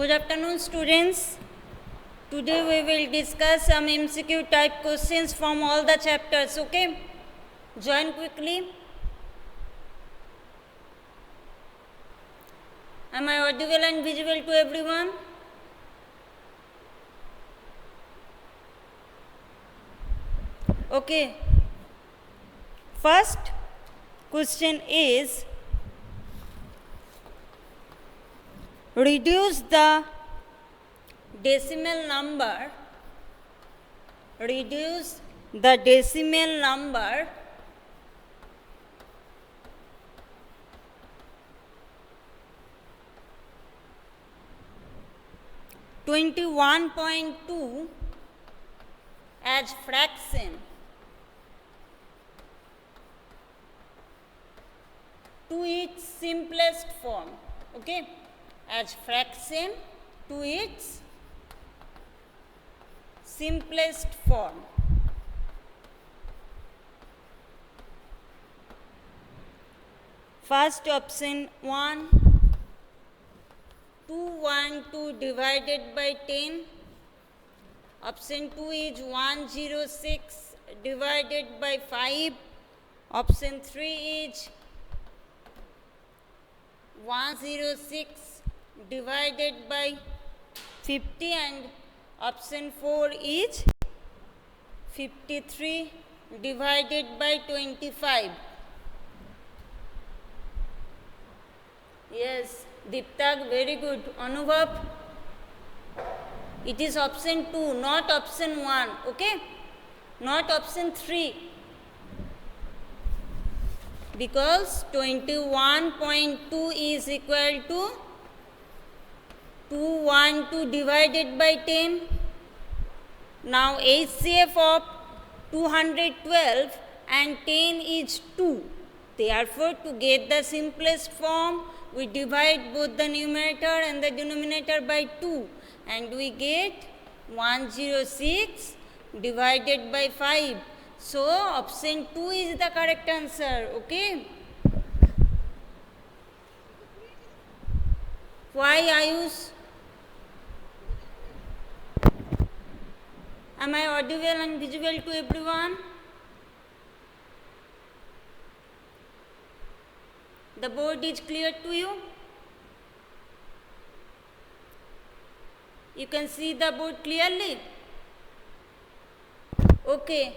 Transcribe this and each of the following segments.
Good afternoon, students. Today we will discuss some MCQ type questions from all the chapters. Okay? Join quickly. Am I audible and visible to everyone? Okay. First question is, reduce the decimal number 21.2 as fraction to its simplest form. Okay, as fraction to its simplest form. First option 1, 212 divided by 10. Option 2 is 106 divided by 5. Option 3 is 106 divided by 50, and option 4 is 53 divided by 25. Yes, Diptak, very good. Anubhav, it is option 2, not option 1. Okay, not option 3. Because 21.2 is equal to 212 divided by 10. Now HCF of 212 and 10 is 2. Therefore, to get the simplest form, we divide both the numerator and the denominator by 2, and we get 106 divided by 5. So, option 2 is the correct answer. Okay. Why Ayush? Am I audible and visible to everyone? The board is clear to you? You can see the board clearly? Okay.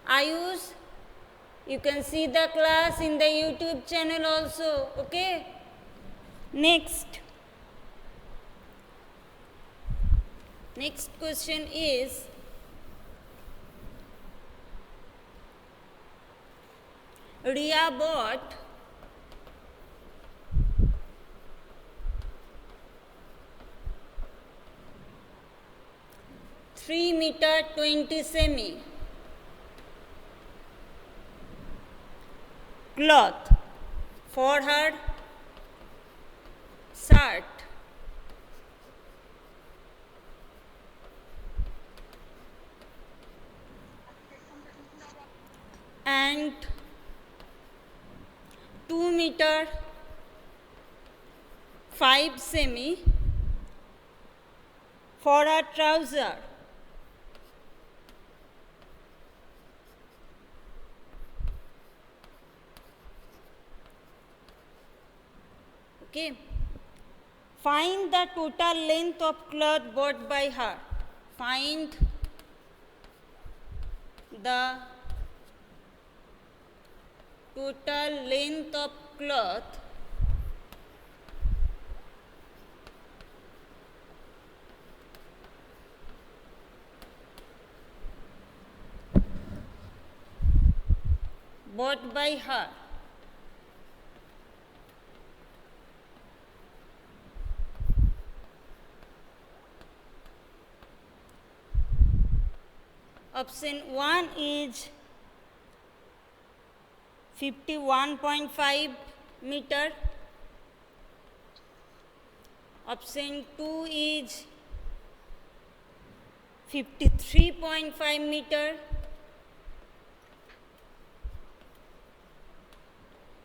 Ayush, you can see the class in the YouTube channel also. Okay. Next question is, Ria bought 3 meter 20 semi cloth for her shirt and 2 meter 5 semi for her trouser. Okay. Find the total length of cloth bought by her. Find the total length of cloth bought by her. Option 1 is 51.5 meter. Option 2 is 53.5 meter.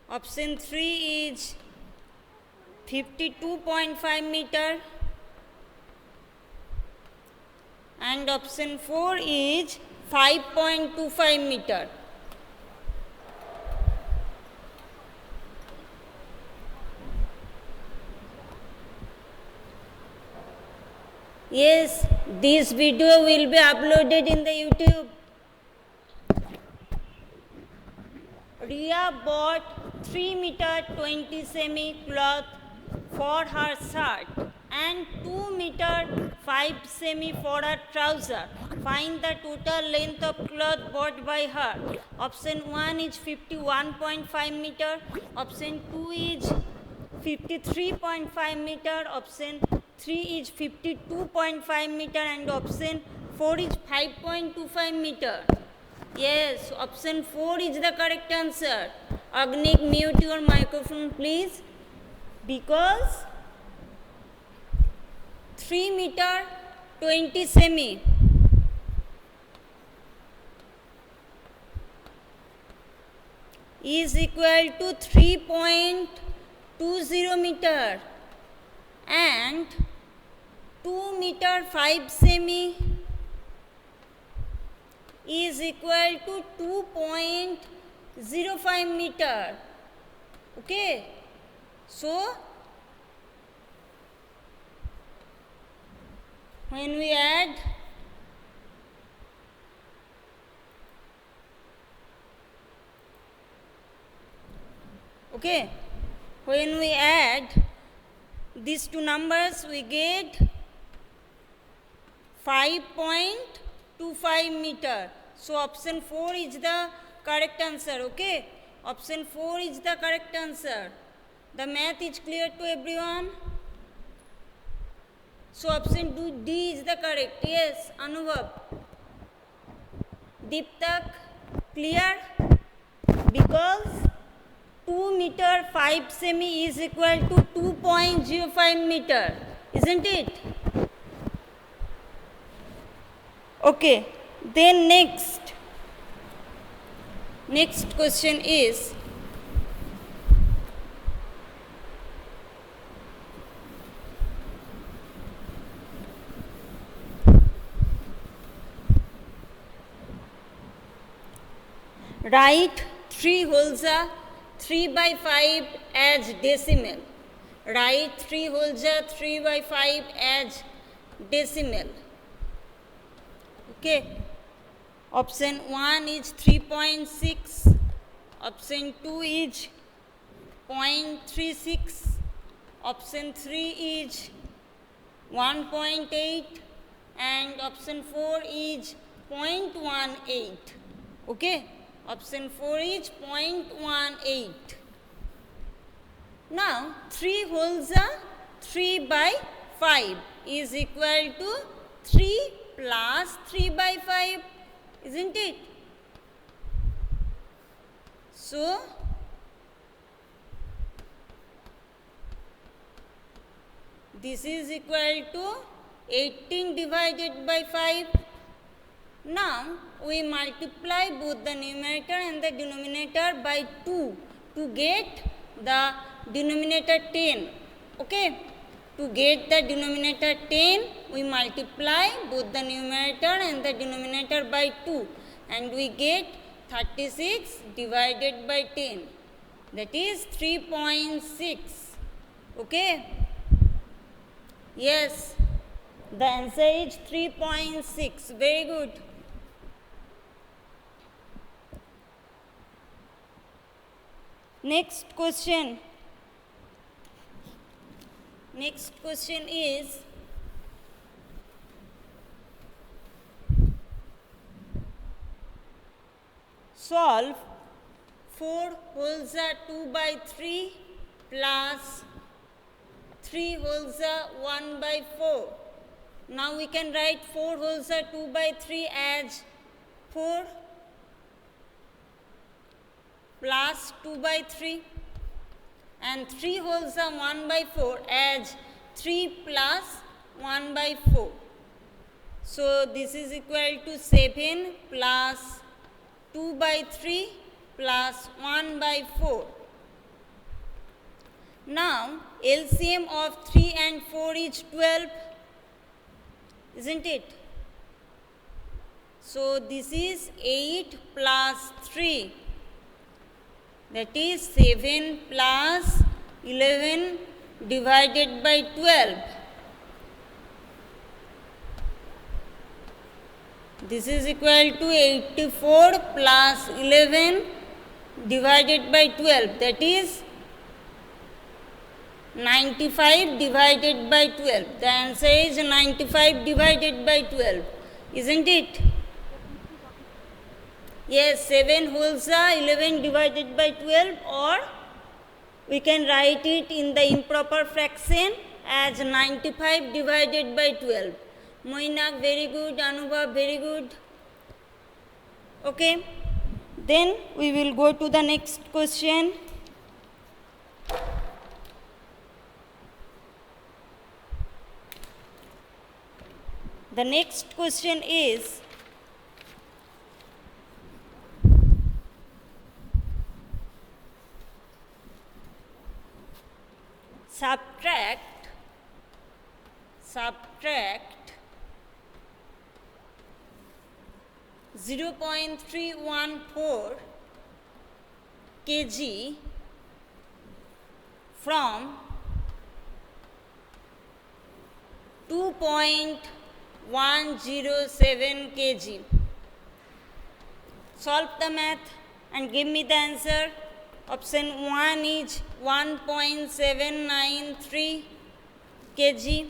Option 3 is 52.5 meter, and option 4 is 5.25 meter. Yes, this video will be uploaded in the YouTube. Ria bought 3 meter 20 semi cloth for her shirt and 2 meter 5 semi for her trouser. Find the total length of cloth bought by her. Option 1 is 51.5 meter. Option 2 is 53.5 meter. Option 3 is 52.5 meter, and option 4 is 5.25 meter. Yes, option 4 is the correct answer. Agnik, mute your microphone please, because 3 meter 20 semi is equal to 3.20 meter, and 2 meter 5 semi is equal to 2.05 meter. Okay, so when we add these two numbers, we get 5.25 meter. So option 4 is the correct answer. Okay, option 4 is the correct answer. The math is clear to everyone. So option D is the correct. Yes, Anubhav. Deeptak, clear? Because 2 meter 5 semi is equal to 2.05 meter, isn't it? Okay, then next question is, write 3 whole 3 by 5 as decimal. Write 3 whole 3 by 5 as decimal. Okay, option 1 is 3.6, option 2 is 0.36, option 3 is 1.8, and option 4 is 0.18. Okay, option 4 is 0.18. Now 3 whole 3 by 5 is equal to 3 plus 3 by 5, isn't it? So this is equal to 18 divided by 5. Now we multiply both the numerator and the denominator by 2 to get the denominator 10. Okay, to get the denominator 10, we multiply both the numerator and the denominator by 2, and we get 36 divided by 10, that is 3.6. Okay, yes, the answer is 3.6. Very good. Next question is, solve 4 whole 2 by 3 plus 3 whole 1 by 4. Now we can write 4 whole 2 by 3 as 4 plus 2 by 3, and 3 whole 1 by 4 as 3 plus 1 by 4. So this is equal to 7 plus 2 by 3 plus 1 by 4. Now LCM of 3 and 4 is 12, isn't it? So this is 8 plus 3, that is 7 plus 11 divided by 12. This is equal to 84 plus 11 divided by 12, that is 95 divided by 12. The answer is 95 divided by 12, isn't it? Yes, 7 wholes are 11 divided by 12, or we can write it in the improper fraction as 95 divided by 12. Moinak, very good. Anubhav, very good. Okay. Then we will go to the next question. The next question is, subtract 0.314 kg from 2.107 kg. Solve the math and give me the answer. Option 1 is 1.793 kg.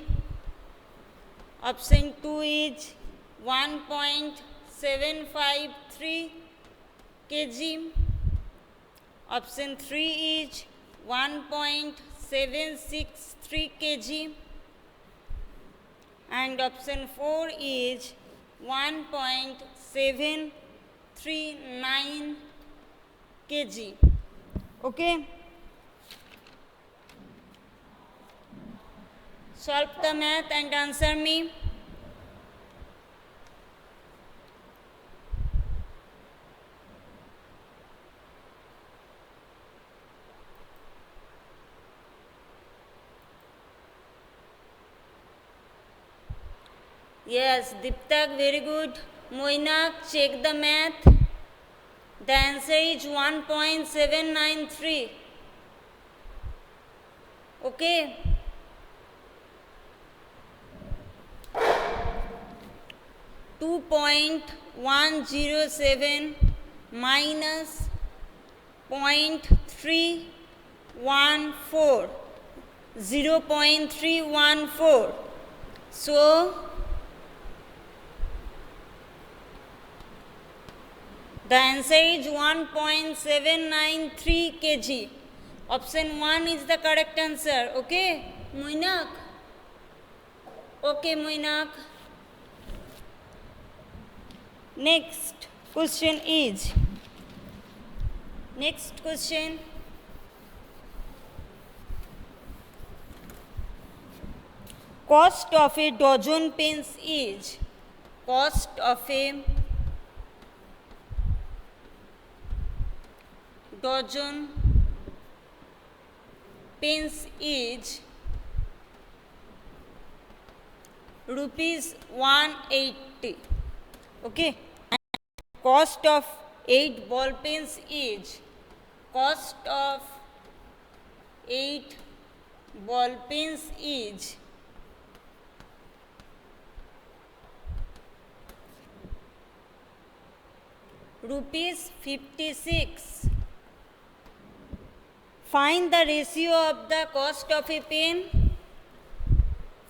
Option 2 is 1.753 kg. Option 3 is 1.763 kg. And option 4 is 1.739 kg. Okay. Solve the math and answer me. Yes, Diptak, very good. Moinak, check the math. The answer is 1.793. Okay. (2.107 minus 0.314, 0.314. So the answer is 1.793 kg. Option 1 is the correct answer. Okay, Moinak? Okay, Moinak. Next question is, cost of a dozen pens is, cost of a dozen pens is rupees 180. Okay, and cost of 8 ball pens is, cost of 8 ball pens is rupees 56. Find the ratio of the cost of a pen.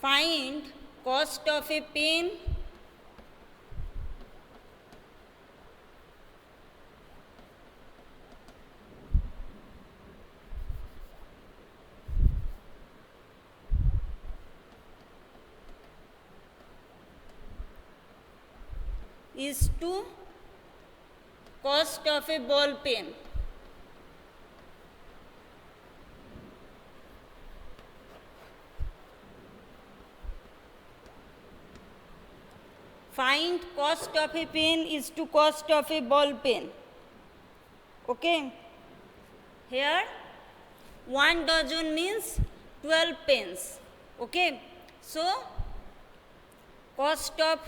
Find cost of a pen is to cost of a ball pen. Find cost of a pen is to cost of a ball pen. Okay. Here 1 dozen means 12 pence. Okay, so cost of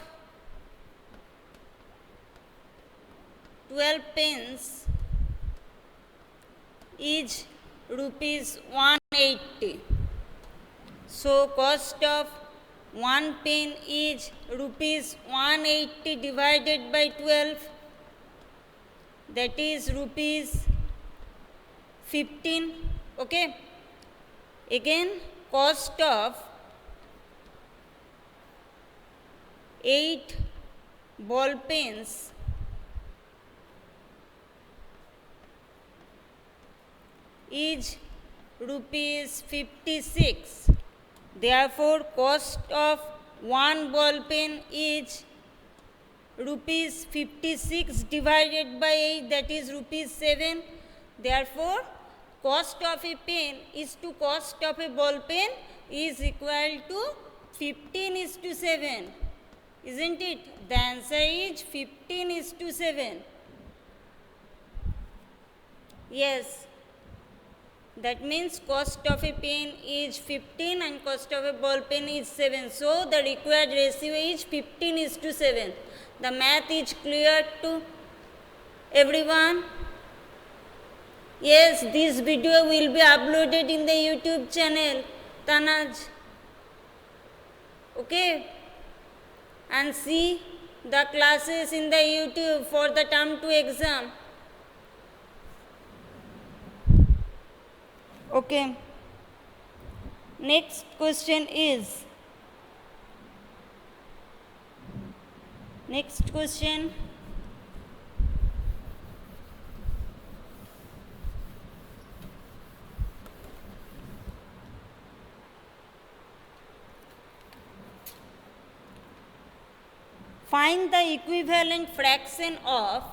12 pence is rupees 180. So cost of 1 pen is rupees 180 divided by 12, that is rupees 15. Okay, again cost of 8 ball pens is rupees 56. Therefore, cost of 1 ball pen is rupees 56 divided by 8, that is rupees 7. Therefore, cost of a pen is to cost of a ball pen is equal to 15:7. Isn't it? The answer is 15:7. Yes. That means cost of a pen is 15 and cost of a ball pen is 7. So the required ratio is 15:7. The math is clear to everyone? Yes, this video will be uploaded in the YouTube channel Tanaj. Okay? And see the classes in the YouTube for the term 2 exam. Okay. Next question is, find the equivalent fraction of,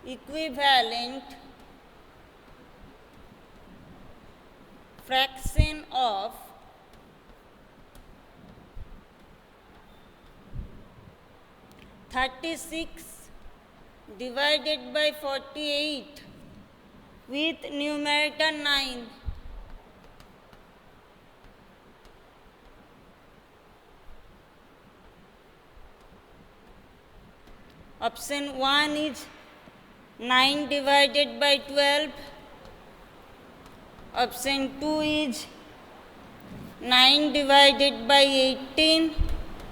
equivalent fraction of 36 divided by 48 with numerator 9. Option 1 is 9 divided by 12. Option 2 is 9 divided by 18.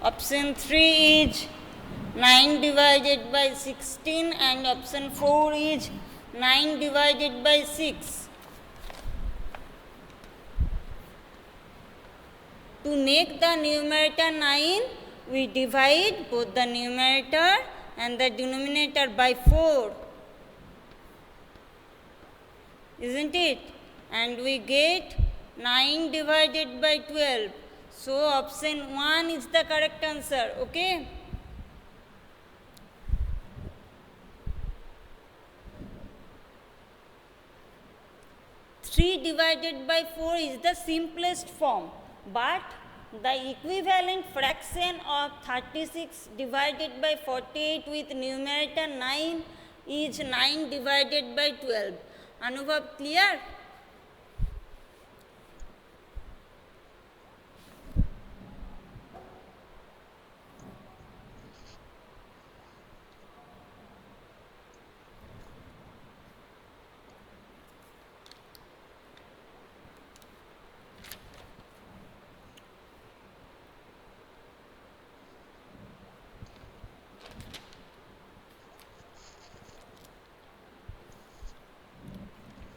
Option 3 is 9 divided by 16 and option 4 is 9 divided by 6. To make the numerator 9, we divide both the numerator and the denominator by 4. Isn't it? And we get 9 divided by 12. So option 1 is the correct answer. Okay? Three divided by 4 is the simplest form, but the equivalent fraction of 36 divided by 48 with numerator 9 is 9 divided by 12. Anubhav, clear?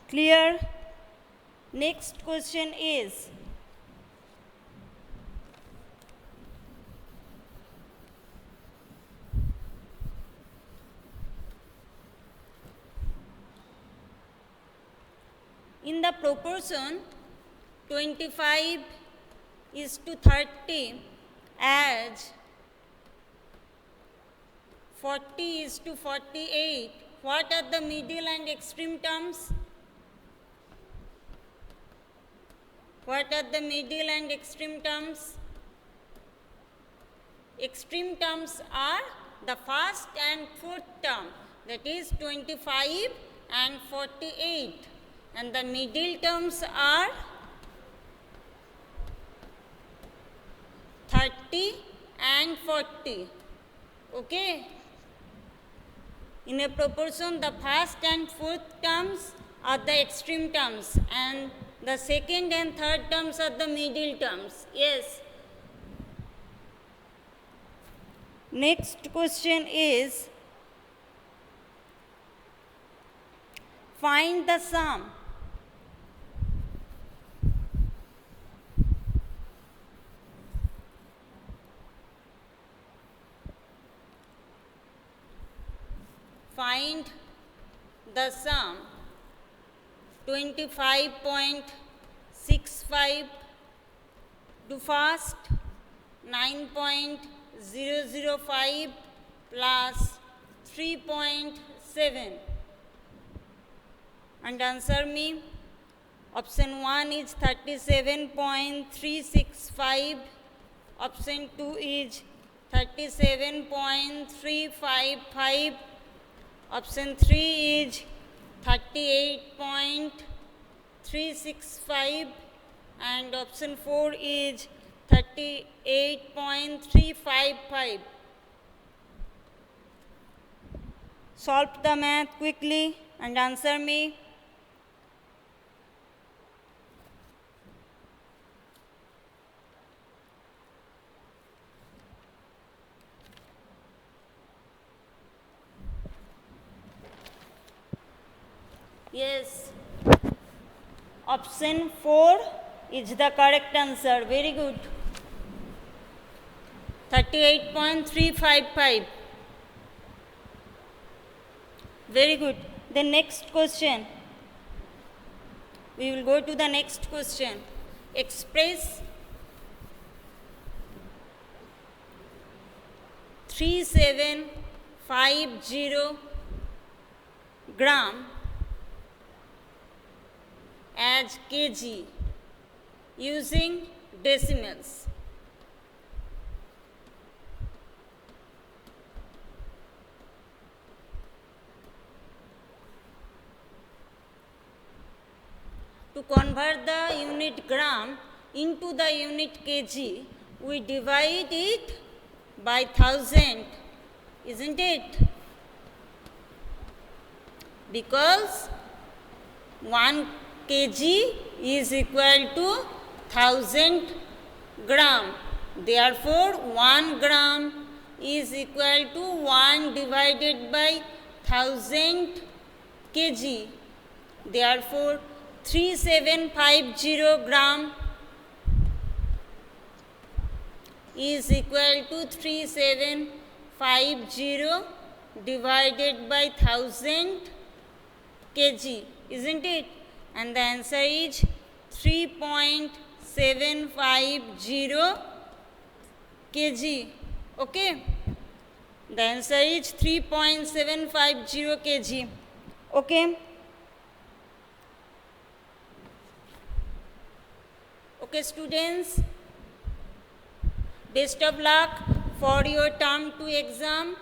Clear? Next question is, in the proportion 25:30 as 40:48, what are the middle and extreme terms? What are the middle and extreme terms? Extreme terms are the first and fourth term, that is 25 and 48, and the middle terms are 30 and 40. Okay. In a proportion, the first and fourth terms are the extreme terms and the second and third terms are the middle terms. Yes. Next question is, find the sum. Find the sum 25.65 to first, 9.005 plus 3.7, and answer me. Option 1 is 37.365, option 2 is 37.355, option 3 is 38.365 and option 4 is 38.355. Solve the math quickly and answer me. Yes, option 4 is the correct answer. Very good. 38.355. Very good. The next question. We will go to the next question. Express 3750 gram as kg using decimals. To convert the unit gram into the unit kg, we divide it by 1000, isn't it? Because 1 kg is equal to 1000 gram. Therefore, 1 gram is equal to 1 divided by 1000 kg. Therefore, 3750 gram is equal to 3750 divided by 1000 kg, isn't it? And the answer is 3.750 kg. Okay? The answer is 3.750 kg. Okay? Okay, students. Best of luck for your term 2 exam.